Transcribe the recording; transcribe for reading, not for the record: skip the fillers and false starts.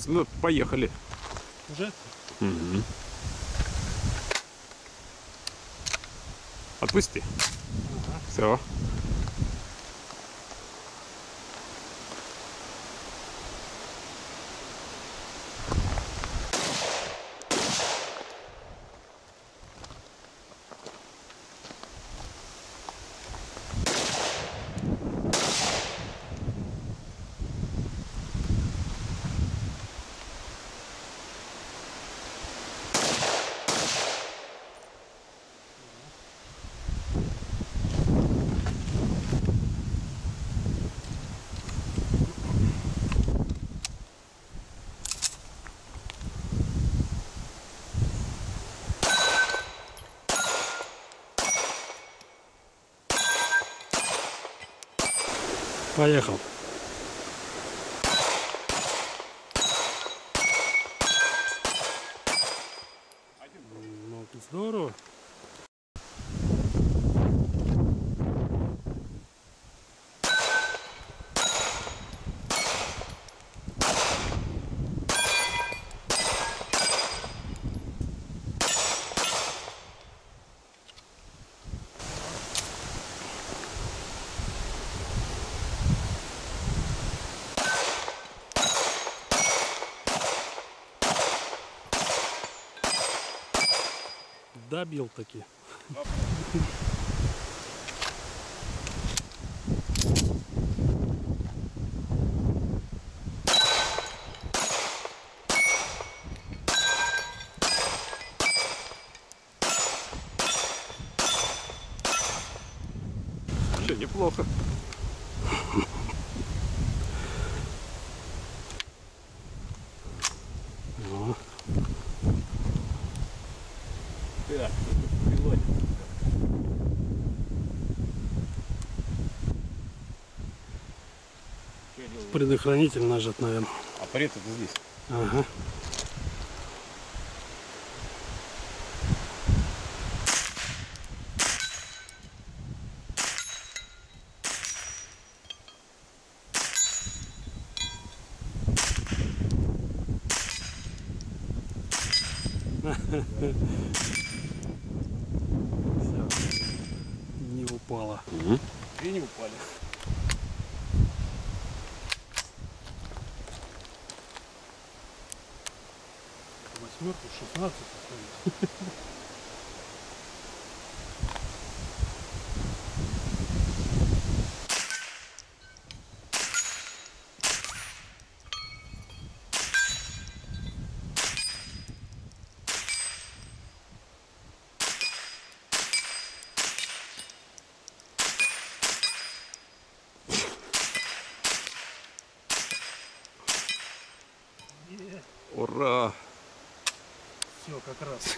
Ну, поехали. Уже? Угу. Отпусти. Ага. Все. Поехал. Ну, здорово. Добил таки. Все неплохо. О. Так, Предохранитель нажат, наверное. а парет это здесь. Ага. Все. Не упала. Угу. И не упали. Восьмерку, 16 стоит. Ура! Все, как раз.